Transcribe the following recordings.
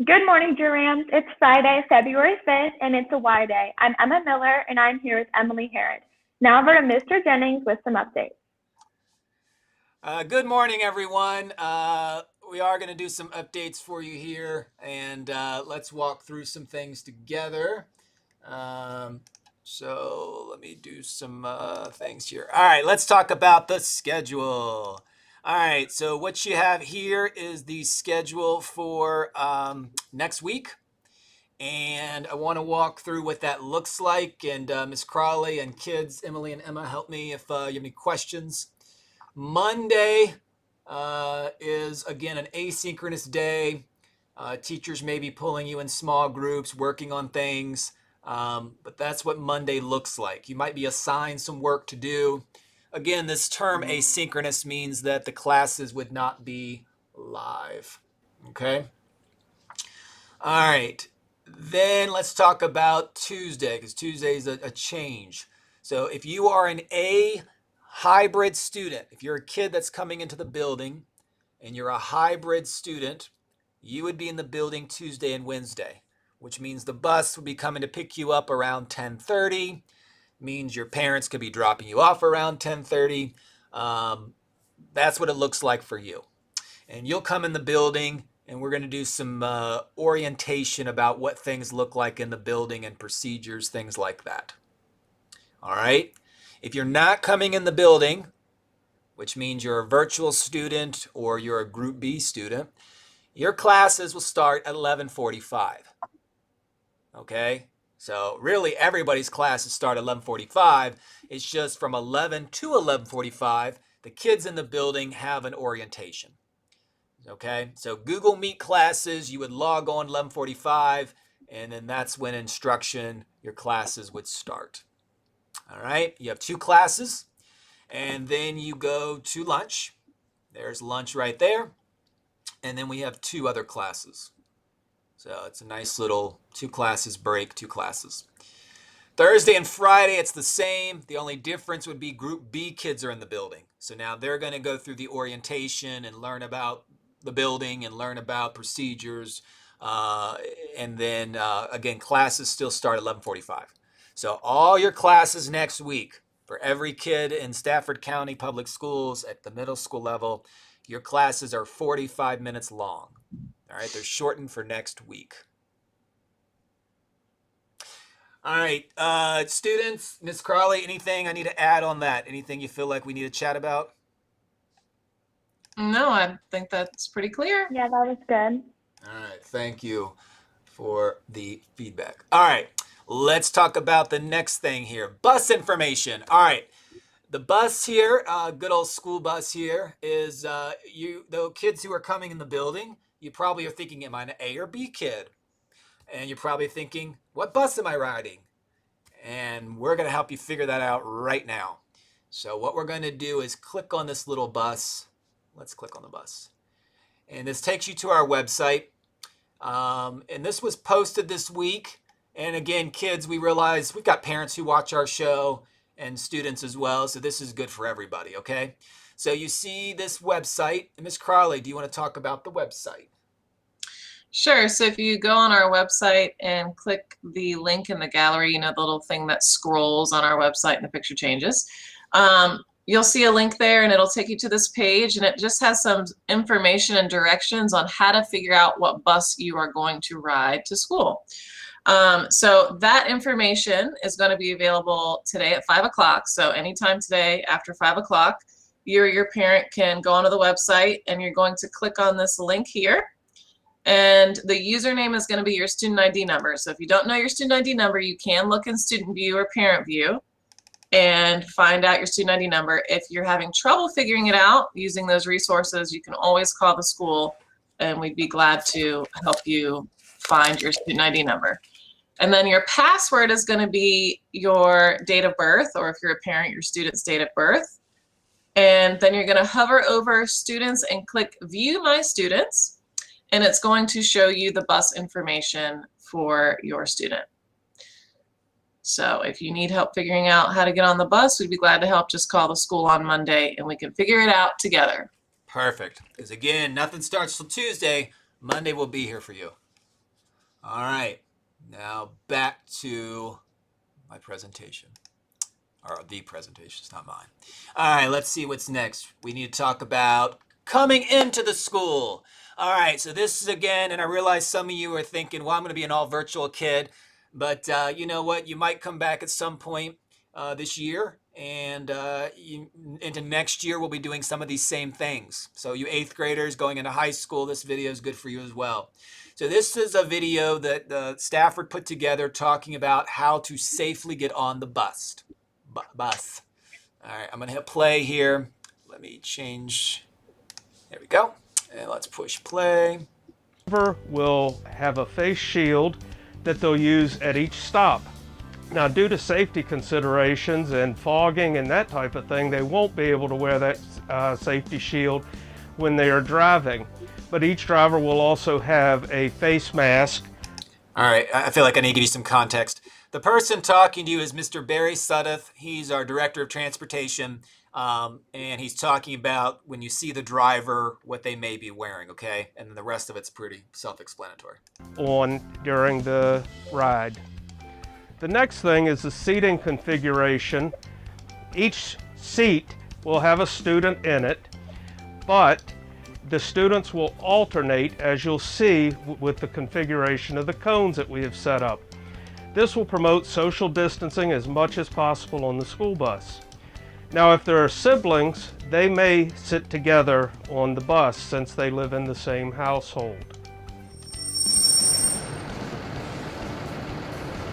Good morning, Durams. It's Friday, February 5th, and it's a Y Day. I'm Emma Miller, and I'm here with Emily Herod. Now over to Mr. Jennings with some updates. Good morning, everyone. We are going to do some updates for you here, and let's walk through some things together. Um, so let me do some things here. All right, let's talk about the schedule. All right, so what you have here is the schedule for next week. And I want to walk through what that looks like. And Ms. Crawley and kids, Emily and Emma, help me if you have any questions. Monday is, again, an asynchronous day. Teachers may be pulling you in small groups, working on things, but that's what Monday looks like. You might be assigned some work to do. Again, this term asynchronous means that the classes would not be live. Okay? All right. Then let's talk about Tuesday, because Tuesday is a change. So if you are an A hybrid student, if you're a kid that's coming into the building and you're a hybrid student, you would be in the building Tuesday and Wednesday, which means the bus would be coming to pick you up around 10:30. Means your parents could be dropping you off around 10:30. That's what it looks like for you. And you'll come in the building and we're going to do some orientation about what things look like in the building and procedures, things like that. All right. If you're not coming in the building, which means you're a virtual student or you're a Group B student, your classes will start at 11:45. Okay? So really everybody's classes start at 11:45. It's just from 11 to 11:45, the kids in the building have an orientation. Okay? So Google Meet classes, you would log on 11:45, and then that's when instruction, your classes would start. All right? You have two classes, and then you go to lunch. There's lunch right there. And then we have two other classes. So it's a nice little 2 classes break, 2 classes. Thursday and Friday, it's the same. The only difference would be Group B kids are in the building. So now they're going to go through the orientation and learn about the building and learn about procedures. And then, again, classes still start at 11:45. So all your classes next week for every kid in Stafford County Public Schools at the middle school level, your classes are 45 minutes long. All right, they're shortened for next week. All right, students, Ms. Crawley, anything I need to add on that? Anything you feel like we need to chat about? No, I think that's pretty clear. Yeah, that was good. All right, thank you for the feedback. All right, let's talk about the next thing here. Bus information. All right, the bus here, good old school bus here, is the kids who are coming in the building. You probably are thinking, am I an A or B kid? And you're probably thinking, what bus am I riding? And we're going to help you figure that out right now. So what we're going to do is click on this little bus. Let's click on the bus. And this takes you to our website. And this was posted this week. And again, kids, we realize we've got parents who watch our show and students as well. So this is good for everybody, okay? So you see this website. Ms. Crawley, do you want to talk about the website? Sure. So if you go on our website and click the link in the gallery, you know, the little thing that scrolls on our website and the picture changes, you'll see a link there and it'll take you to this page, and it just has some information and directions on how to figure out what bus you are going to ride to school. So that information is going to be available today at 5 o'clock. So anytime today after 5 o'clock, you or your parent can go onto the website and you're going to click on this link here. And the username is going to be your student ID number. So if you don't know your student ID number, you can look in Student View or Parent View and find out your student ID number. If you're having trouble figuring it out using those resources, you can always call the school and we'd be glad to help you find your student ID number. And then your password is going to be your date of birth, or if you're a parent, your student's date of birth. And then you're going to hover over students and click View My Students. And it's going to show you the bus information for your student. So if you need help figuring out how to get on the bus, we'd be glad to help. Just call the school on Monday and we can figure it out together. Perfect. Because again, nothing starts till Tuesday. Monday will be here for you. All right, now back to my presentation. Or the presentation, it's not mine. All right, let's see what's next. We need to talk about coming into the school. All right, so this is again, and I realize some of you are thinking, well, I'm going to be an all virtual kid. But you know what? You might come back at some point this year, and into next year, we'll be doing some of these same things. So you 8th graders going into high school, this video is good for you as well. So this is a video that Stafford put together talking about how to safely get on the bus. Bus. All right, I'm going to hit play here. Let me change. There we go. And let's push play. Will have a face shield that they'll use at each stop. Now, due to safety considerations and fogging and that type of thing, they won't be able to wear that safety shield when they are driving. But each driver will also have a face mask. All right, I feel like I need to give you some context. The person talking to you is Mr. Barry Sudduth. He's our Director of Transportation, and he's talking about when you see the driver, what they may be wearing, okay? And then the rest of it's pretty self-explanatory. On during the ride. The next thing is the seating configuration. Each seat will have a student in it, but the students will alternate, as you'll see with the configuration of the cones that we have set up. This will promote social distancing as much as possible on the school bus. Now, if there are siblings, they may sit together on the bus since they live in the same household.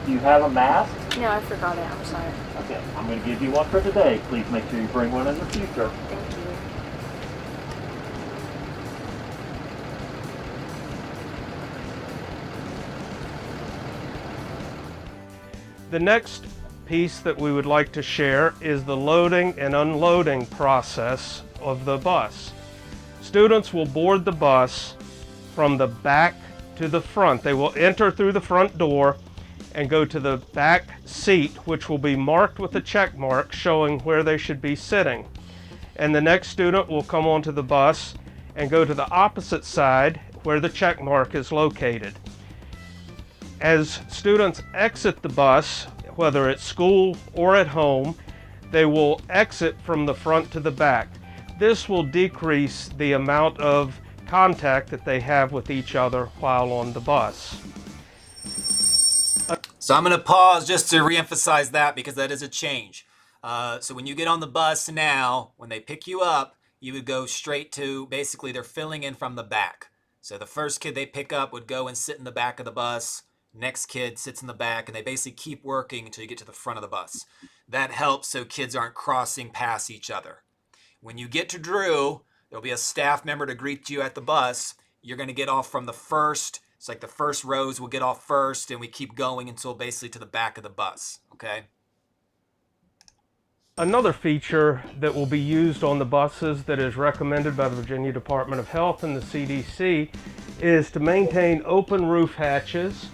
Do you have a mask? No, I forgot it. I'm sorry. Okay, I'm going to give you one for today. Please make sure you bring one in the future. Thank you. The next piece that we would like to share is the loading and unloading process of the bus. Students will board the bus from the back to the front. They will enter through the front door and go to the back seat, which will be marked with a check mark showing where they should be sitting. And the next student will come onto the bus and go to the opposite side where the check mark is located. As students exit the bus, whether at school or at home, they will exit from the front to the back. This will decrease the amount of contact that they have with each other while on the bus. So I'm going to pause just to reemphasize that because that is a change. So when you get on the bus now, when they pick you up, you would go straight to, basically they're filling in from the back. So the first kid they pick up would go and sit in the back of the bus. Next kid sits in the back, and they basically keep working until you get to the front of the bus. That helps so kids aren't crossing past each other. When you get to Drew, there'll be a staff member to greet you at the bus. You're going to get off from the first. It's like the first rows will get off first, and we keep going until basically to the back of the bus, okay? Another feature that will be used on the buses that is recommended by the Virginia Department of Health and the CDC is to maintain open roof hatches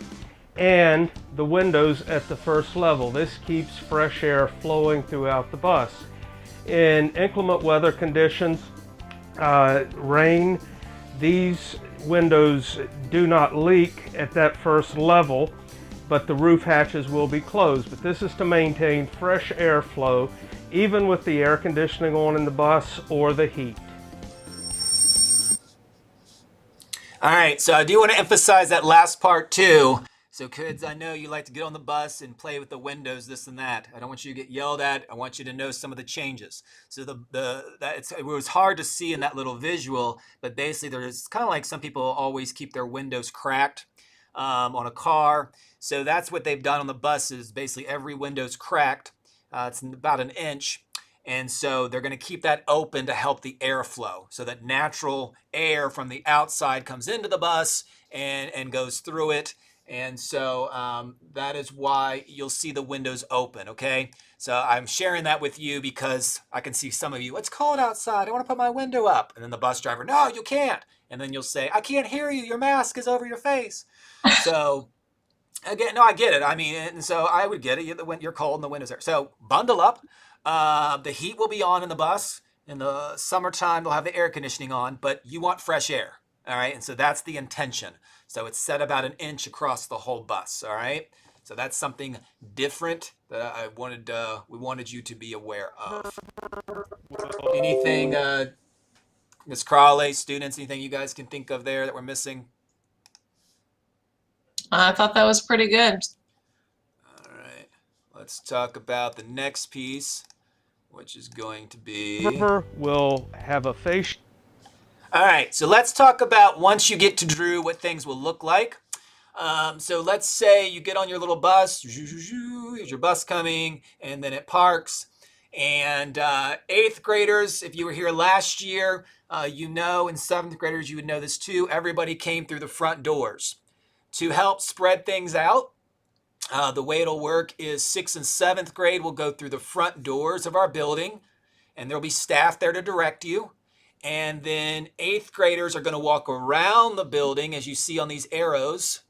and the windows at the first level. This keeps fresh air flowing throughout the bus. In inclement weather conditions, rain, these windows do not leak at that first level, but the roof hatches will be closed. But this is to maintain fresh airflow, even with the air conditioning on in the bus or the heat. All right, so I do want to emphasize that last part too. So kids, I know you like to get on the bus and play with the windows, this and that. I don't want you to get yelled at. I want you to know some of the changes. So it was hard to see in that little visual, but basically there's kind of like some people always keep their windows cracked on a car. So that's what they've done on the buses. Basically every window's cracked. It's about an inch. And so they're going to keep that open to help the airflow so that natural air from the outside comes into the bus and goes through it. And so that is why you'll see the windows open, okay? So I'm sharing that with you because I can see some of you, it's cold outside, I want to put my window up. And then the bus driver, no, you can't. And then you'll say, I can't hear you, your mask is over your face. So again, no, I get it. I mean, and so I would get it, you're cold and the window's there. So bundle up. The heat will be on in the bus. In the summertime, they'll have the air conditioning on, but you want fresh air. All right, and so that's the intention. So it's set about 1 inch across the whole bus. All right, so that's something different that we wanted you to be aware of. Anything, Ms. Crawley, students, anything you guys can think of there that we're missing? I thought that was pretty good. All right, let's talk about the next piece, which is going to be... Will have a face. All right, so let's talk about once you get to Drew, what things will look like. So let's say you get on your little bus, here's your bus coming, and then it parks. And 8th graders, if you were here last year, you know, and 7th graders, you would know this too, everybody came through the front doors. To help spread things out, the way it'll work is 6th and 7th grade will go through the front doors of our building, and there'll be staff there to direct you. And then 8th graders are going to walk around the building, as you see on these arrows.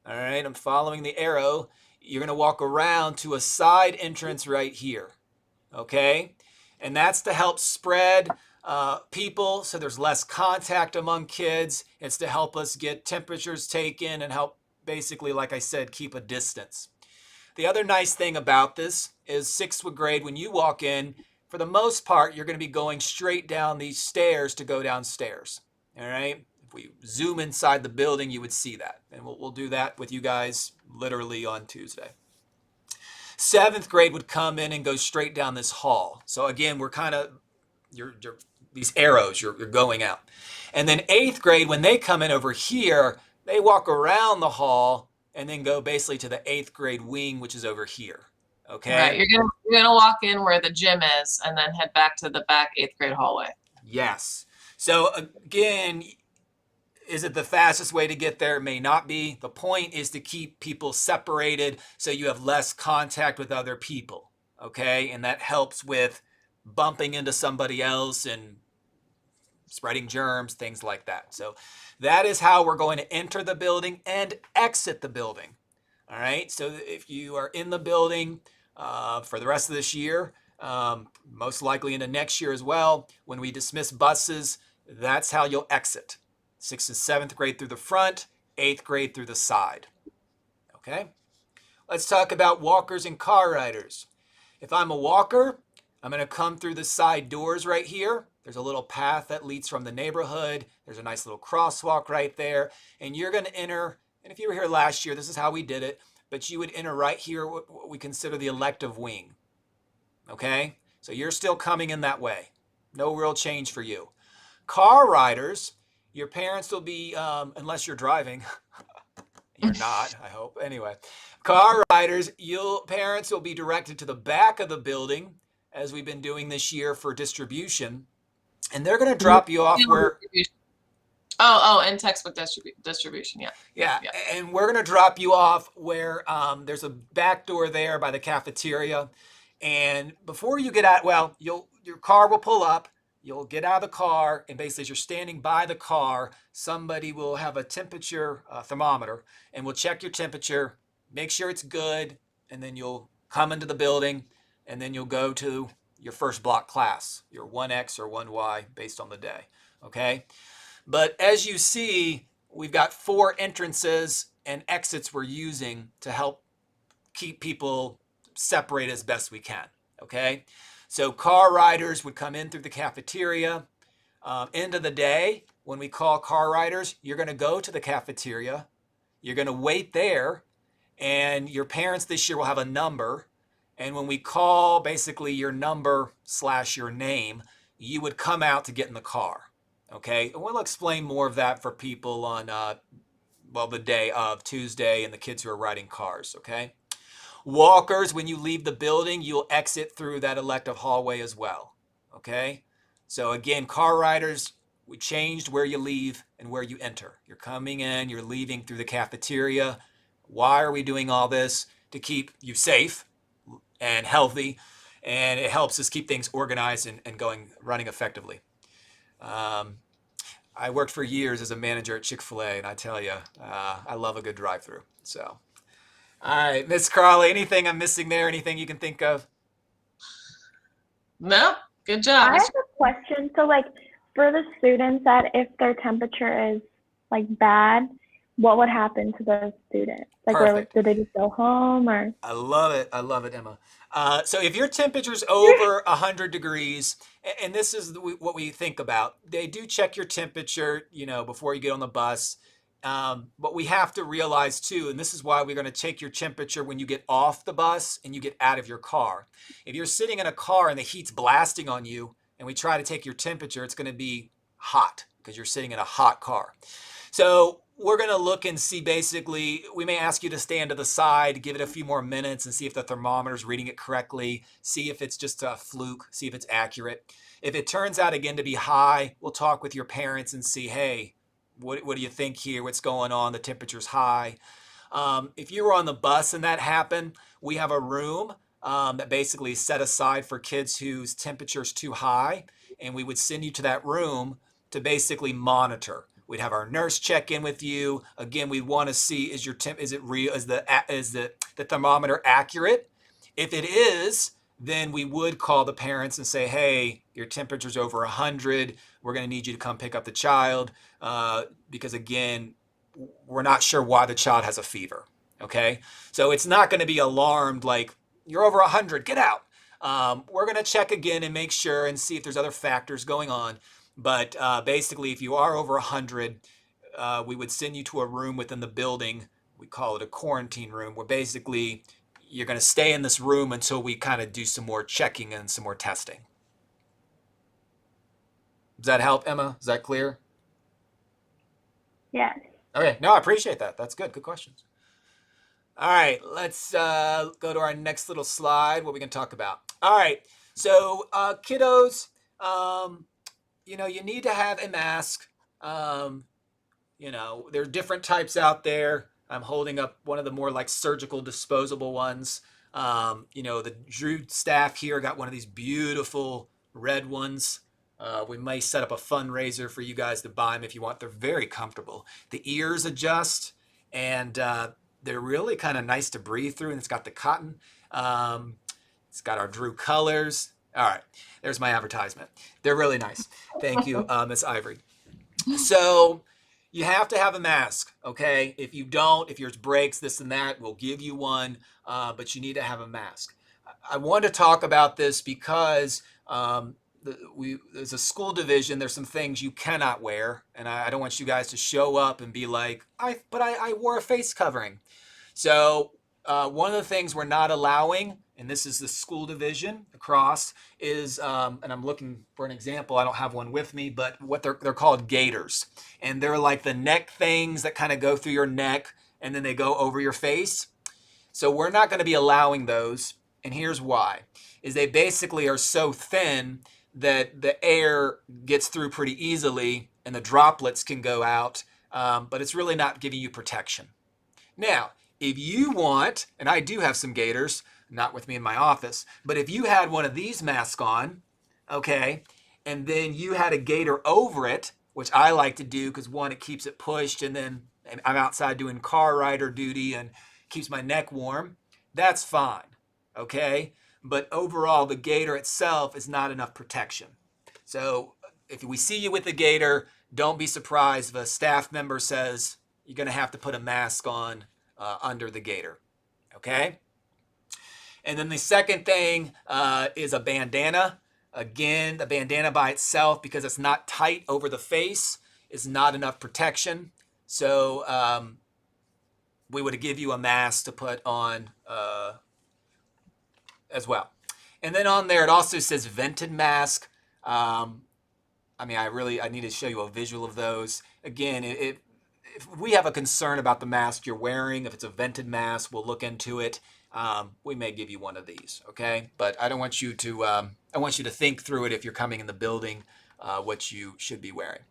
All right, I'm following the arrow. You're going to walk around to a side entrance right here. Okay, and that's to help spread people so there's less contact among kids. It's to help us get temperatures taken and help, basically, like I said, keep a distance. The other nice thing about this is 6th grade, when you walk in, for the most part, you're going to be going straight down these stairs to go downstairs. All right. If we zoom inside the building, you would see that. And we'll do that with you guys literally on Tuesday. 7th grade would come in and go straight down this hall. So again, we're kind of, these arrows, you're going out. And then 8th grade, when they come in over here, they walk around the hall and then go basically to the 8th grade wing, which is over here. Okay. Right, you're gonna walk in where the gym is and then head back to the back 8th grade hallway. Yes. So again, is it the fastest way to get there? It may not be. The point is to keep people separated so you have less contact with other people. Okay, and that helps with bumping into somebody else and spreading germs, things like that. So that is how we're going to enter the building and exit the building. All right. So if you are in the building for the rest of this year, most likely into next year as well, when we dismiss buses, that's how you'll exit. 6th and 7th grade through the front, 8th grade through the side. Okay. Let's talk about walkers and car riders. If I'm a walker, I'm going to come through the side doors right here. There's a little path that leads from the neighborhood. There's a nice little crosswalk right there. And you're going to enter, and if you were here last year, this is how we did it, but you would enter right here what we consider the elective wing. Okay? So you're still coming in that way. No real change for you. Car riders, your parents will be, unless you're driving, you're not, I hope. Anyway, car riders, parents will be directed to the back of the building, as we've been doing this year for distribution. And they're going to drop you off where... and textbook distribution, yeah. Yeah, and we're going to drop you off where there's a back door there by the cafeteria. And before you get out, well, your car will pull up. You'll get out of the car, and basically as you're standing by the car, somebody will have a temperature thermometer, and we'll check your temperature, make sure it's good, and then you'll come into the building, and then you'll go to your first block class, your 1X or 1Y based on the day, okay? But as you see, we've got 4 entrances and exits we're using to help keep people separated as best we can, okay? So car riders would come in through the cafeteria. End of the day, when we call car riders, you're going to go to the cafeteria. You're going to wait there, and your parents this year will have a number. And when we call basically your number / your name, you would come out to get in the car. Okay, and we'll explain more of that for people on, the day of Tuesday and the kids who are riding cars, okay? Walkers, when you leave the building, you'll exit through that elective hallway as well, okay? So again, car riders, we changed where you leave and where you enter. You're coming in, you're leaving through the cafeteria. Why are we doing all this? To keep you safe and healthy, and it helps us keep things organized and running effectively. I worked for years as a manager at Chick-fil-A, and I tell you, I love a good drive-through. So, all right, Miss Crawley, anything I'm missing there? Anything you can think of? No, good job. I have a question. So, like, for the students that if their temperature is like bad, what would happen to those students? Like, Perfect. did they just go home or? I love it. I love it, Emma. So if your temperature's over 100 degrees, and this is what we think about, they do check your temperature, before you get on the bus. But we have to realize too, and this is why we're going to take your temperature when you get off the bus and you get out of your car. If you're sitting in a car and the heat's blasting on you and we try to take your temperature, it's going to be hot because you're sitting in a hot car. So we're going to look and see, basically, we may ask you to stand to the side, give it a few more minutes and see if the thermometer's reading it correctly, see if it's just a fluke, see if it's accurate. If it turns out again to be high, we'll talk with your parents and see, hey, what do you think here? What's going on? The temperature's high. If you were on the bus and that happened, we have a room that basically is set aside for kids whose temperature's too high, and we would send you to that room to basically monitor. We'd have our nurse check in with you. Again, we want to see, is it real? Is the thermometer accurate? If it is, then we would call the parents and say, hey, your temperature's over 100. We're going to need you to come pick up the child because, again, we're not sure why the child has a fever, okay? So it's not going to be alarmed like, you're over 100, get out. We're going to check again and make sure and see if there's other factors going on. But basically, if you are over 100, we would send you to a room within the building. We call it a quarantine room, where basically you're going to stay in this room until we kind of do some more checking and some more testing. Does that help, Emma? Is that clear? Yes. Okay. No, I appreciate that. That's good. Good questions. All right. Let's go to our next little slide. What we can talk about. All right. So kiddos, you need to have a mask. There are different types out there. I'm holding up one of the more like surgical disposable ones. The Drew staff here got one of these beautiful red ones. We may set up a fundraiser for you guys to buy them if you want. They're very comfortable. The ears adjust, and they're really kind of nice to breathe through, and it's got the cotton. It's got our Drew colors. All right, there's my advertisement. They're really nice. Thank you, Miss Ivory. So you have to have a mask, okay? If you don't, if yours breaks, this and that, we'll give you one, but you need to have a mask. I want to talk about this because there's a school division. There's some things you cannot wear, and I don't want you guys to show up and be like, I wore a face covering. So one of the things we're not allowing, and this is the school division across, is, and I'm looking for an example. I don't have one with me, but what they're called gaiters. And they're like the neck things that kind of go through your neck and then they go over your face. So we're not going to be allowing those. And here's why, is they basically are so thin that the air gets through pretty easily and the droplets can go out, but it's really not giving you protection. Now, if you want, and I do have some gaiters, not with me in my office, but if you had one of these masks on, okay, and then you had a gaiter over it, which I like to do because one, it keeps it pushed, and then I'm outside doing car rider duty and keeps my neck warm, that's fine, okay? But overall, the gaiter itself is not enough protection. So if we see you with the gaiter, don't be surprised if a staff member says you're going to have to put a mask on under the gaiter, okay? And then the second thing is a bandana. Again, the bandana by itself, because it's not tight over the face, is not enough protection. So we would give you a mask to put on as well. And then on there, it also says vented mask. I need to show you a visual of those. Again, if we have a concern about the mask you're wearing, if it's a vented mask, we'll look into it. We may give you one of these, okay? But I don't want you to, I want you to think through it if you're coming in the building, what you should be wearing.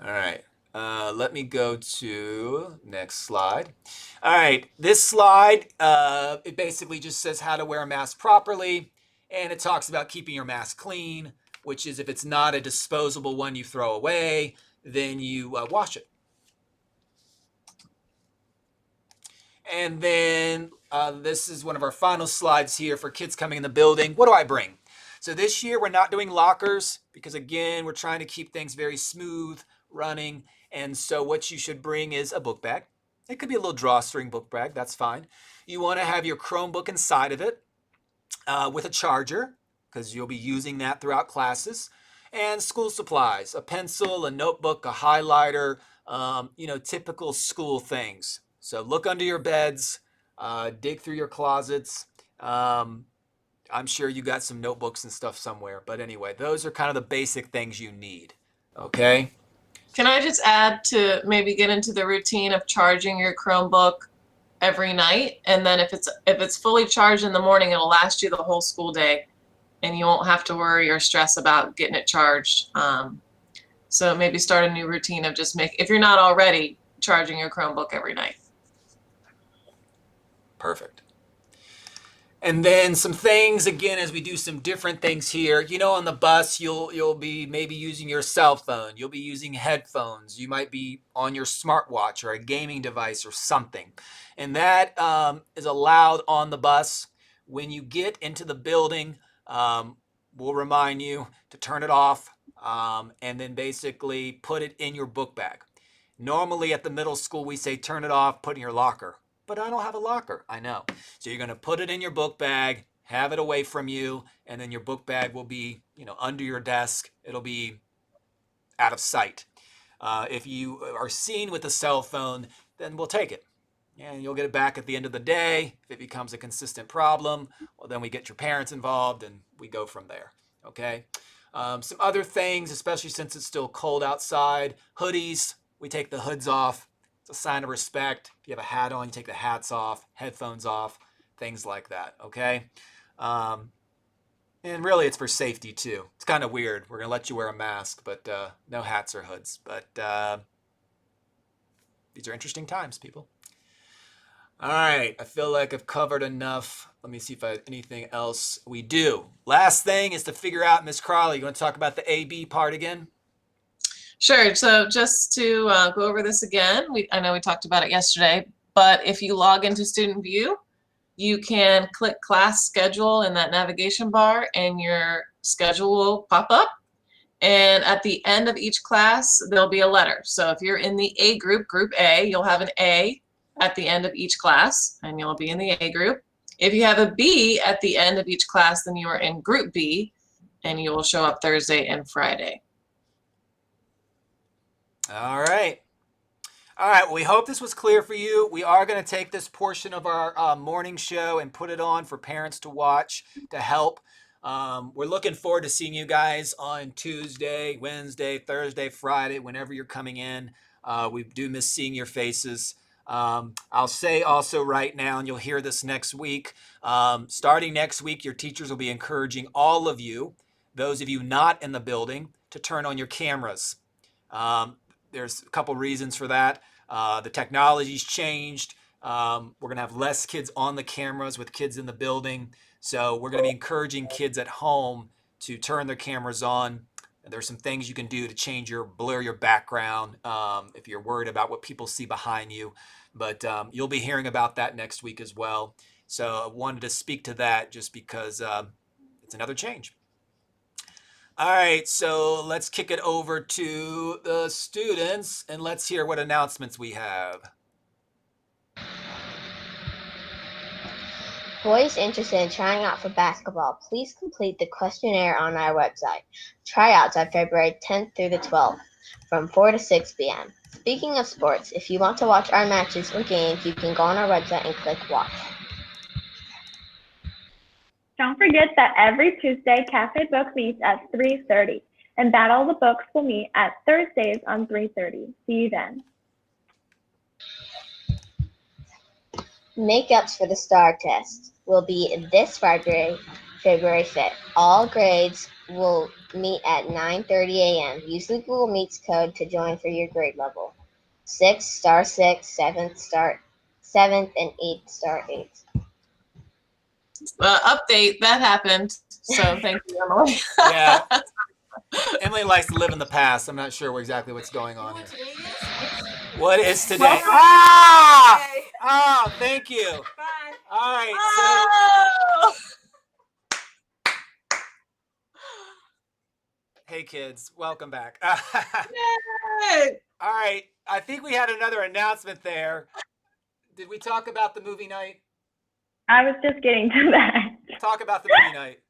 All right, let me go to next slide. All right, this slide, it basically just says how to wear a mask properly, and it talks about keeping your mask clean, which is if it's not a disposable one you throw away, then you wash it. And then this is one of our final slides here for kids coming in the building. What do I bring? So this year we're not doing lockers because, again, we're trying to keep things very smooth. running. And so what you should bring is a book bag. It could be a little drawstring book bag. That's fine. You want to have your Chromebook inside of it with a charger, because you'll be using that throughout classes, and school supplies, a pencil, a notebook, a highlighter, typical school things. So look under your beds, dig through your closets. I'm sure you got some notebooks and stuff somewhere, but anyway, those are kind of the basic things you need, okay? Can I just add to maybe get into the routine of charging your Chromebook every night, and then if it's fully charged in the morning, it'll last you the whole school day, and you won't have to worry or stress about getting it charged. So maybe start a new routine of just if you're not already charging your Chromebook every night. Perfect. And then some things, again, as we do some different things here, on the bus, you'll be maybe using your cell phone. You'll be using headphones. You might be on your smartwatch or a gaming device or something. And that is allowed on the bus. When you get into the building, we'll remind you to turn it off and then basically put it in your book bag. Normally at the middle school, we say turn it off, put it in your locker. But I don't have a locker. I know. So you're going to put it in your book bag, have it away from you, and then your book bag will be, under your desk. It'll be out of sight. If you are seen with a cell phone, then we'll take it. And you'll get it back at the end of the day. If it becomes a consistent problem, well, then we get your parents involved and we go from there. Okay? Some other things, especially since it's still cold outside, hoodies, we take the hoods off. It's a sign of respect. If you have a hat on, you take the hats off, headphones off, things like that, okay? And really, it's for safety, too. It's kind of weird. We're going to let you wear a mask, but no hats or hoods. But these are interesting times, people. All right, I feel like I've covered enough. Let me see if I have anything else. We do. Last thing is to figure out, Ms. Crawley, you want to talk about the AB part again? Sure. So just to go over this again, I know we talked about it yesterday, but if you log into Student View, you can click class schedule in that navigation bar and your schedule will pop up. And at the end of each class, there'll be a letter. So if you're in the A group, group A, you'll have an A at the end of each class and you'll be in the A group. If you have a B at the end of each class, then you are in group B and you will show up Thursday and Friday. All right. All right. Well, we hope this was clear for you. We are going to take this portion of our morning show and put it on for parents to watch to help. We're looking forward to seeing you guys on Tuesday, Wednesday, Thursday, Friday, whenever you're coming in. We do miss seeing your faces. I'll say also right now, and you'll hear this next week, starting next week, your teachers will be encouraging all of you, those of you not in the building, to turn on your cameras. There's a couple reasons for that. The technology's changed. We're going to have less kids on the cameras with kids in the building. So we're going to be encouraging kids at home to turn their cameras on. There's some things you can do to blur your background if you're worried about what people see behind you. But you'll be hearing about that next week as well. So I wanted to speak to that just because it's another change. All right, so let's kick it over to the students and let's hear what announcements we have. Boys interested in trying out for basketball, please complete the questionnaire on our website. Tryouts are February 10th through the 12th from 4 to 6 p.m. Speaking of sports, if you want to watch our matches or games, you can go on our website and click watch. Don't forget that every Tuesday, Cafe Book meets at 3:30, and Battle of the Books will meet at Thursdays on 3:30. See you then. Makeups for the STAR test will be this Friday, February 5th. All grades will meet at 9:30 a.m. Use the Google Meets code to join for your grade level. 6th, star 6, 7th, star 7th, and 8th, star 8th. Update, that happened. So thank you, Emily. Yeah. Emily likes to live in the past. I'm not sure exactly what's going on here. What is today? Oh, thank you. Bye. All right. Oh! Hey kids, welcome back. Yay! All right, I think we had another announcement there. Did we talk about the movie night? I was just getting to that. Talk about the movie night.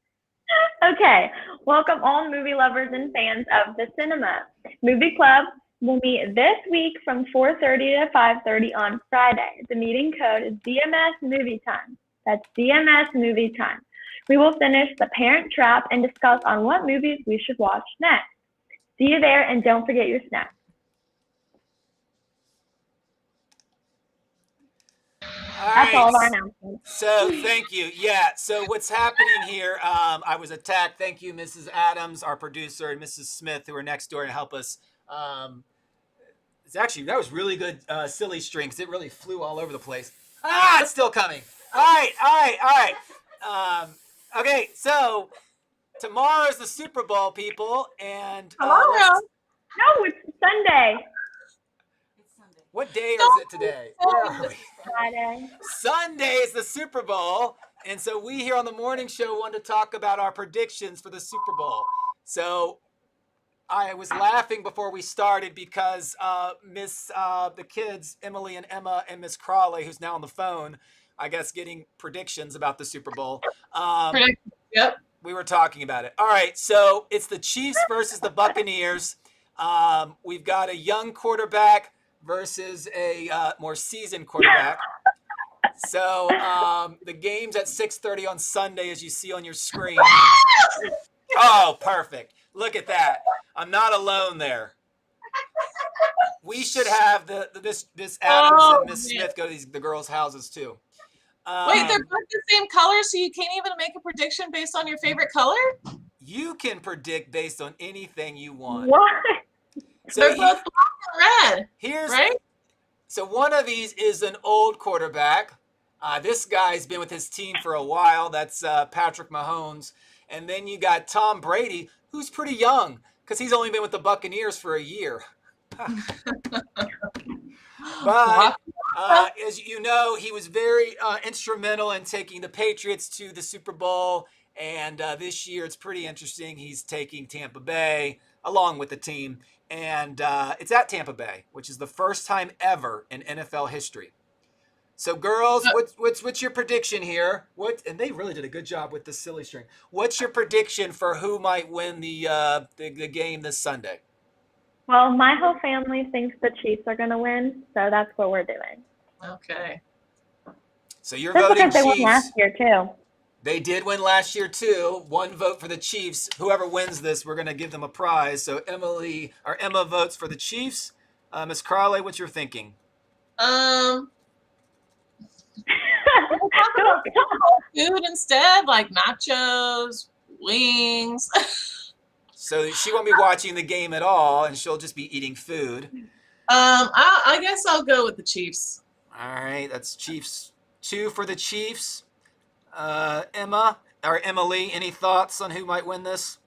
Okay, welcome all movie lovers and fans of the cinema. Movie Club will meet this week from 4:30 to 5:30 on Friday. The meeting code is DMS Movie Time. That's DMS Movie Time. We will finish The Parent Trap and discuss on what movies we should watch next. See you there, and don't forget your snacks. That's all of our announcements. So thank you. Yeah. So what's happening here? I was attacked. Thank you, Mrs. Adams, our producer, and Mrs. Smith, who are next door to help us. It's actually that was really good. Silly strings. It really flew all over the place. It's still coming. All right. Okay. So tomorrow is the Super Bowl, people, and Tomorrow? No, it's Sunday. what day is it today? Where are we? Friday. Sunday is the Super Bowl, and so we here on the morning show want to talk about our predictions for the Super Bowl. So I was laughing before we started because the kids, Emily and Emma and Miss Crawley, who's now on the phone, I guess getting predictions about the Super Bowl. Yep. We were talking about it. All right, so it's the Chiefs versus the Buccaneers. We've got a young quarterback versus a more seasoned quarterback. So the game's at 6:30 on Sunday, as you see on your screen. Oh, perfect. Look at that. I'm not alone there. We should have this Adams and Miss Smith go to the girls' houses too. Wait, they're both the same color, so you can't even make a prediction based on your favorite color? You can predict based on anything you want. What? So They're both black and red, here's right? So one of these is an old quarterback. This guy's been with his team for a while. That's Patrick Mahomes. And then you got Tom Brady, who's pretty young because he's only been with the Buccaneers for a year. But as you know, he was very instrumental in taking the Patriots to the Super Bowl. And this year, it's pretty interesting. He's taking Tampa Bay along with the team. And it's at Tampa Bay, which is the first time ever in NFL history. So, girls, what's your prediction here? And they really did a good job with the silly string. What's your prediction for who might win the game this Sunday? Well, my whole family thinks the Chiefs are going to win, so that's what we're doing. Okay. So you're That's voting because they won Chiefs. last year, too. They did win last year too. One vote for the Chiefs. Whoever wins this, we're going to give them a prize. So Emma votes for the Chiefs. Miss Crawley, what's your thinking? Food instead, like nachos, wings. So she won't be watching the game at all, and she'll just be eating food. I guess I'll go with the Chiefs. All right, that's Chiefs. 2 for the Chiefs. Emma or Emily, any thoughts on who might win this?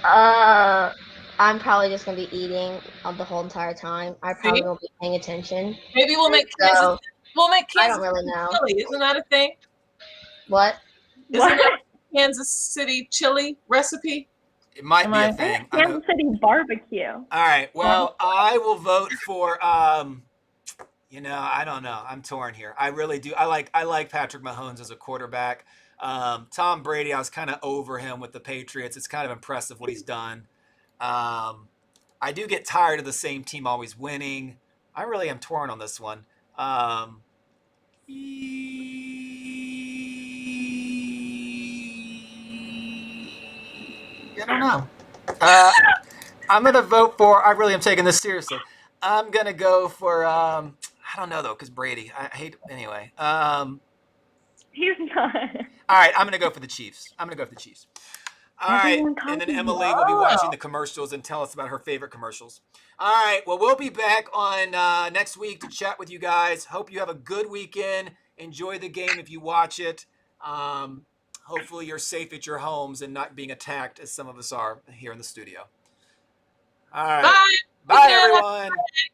I'm probably just gonna be eating the whole entire time. I probably won't be paying attention. Maybe we'll make So I Kansas don't really know. chili. Isn't that a thing? What? Isn't that a Kansas City chili recipe? It might be I- a thing. I don't- Kansas City barbecue. All right. Well, I will vote for. I don't know. I'm torn here. I really do. I like Patrick Mahomes as a quarterback. Tom Brady, I was kind of over him with the Patriots. It's kind of impressive what he's done. I do get tired of the same team always winning. I really am torn on this one. I don't know. I'm going to vote for, I really am taking this seriously. I'm going to go for, I don't know though, because Brady, I hate, anyway. He's not. All right, I'm going to go for the Chiefs. All right, Everyone and then copies. Emily will be watching the commercials and tell us about her favorite commercials. All right, well, we'll be back on next week to chat with you guys. Hope you have a good weekend. Enjoy the game if you watch it. Hopefully you're safe at your homes and not being attacked as some of us are here in the studio. All right. Bye. Bye Yeah. everyone.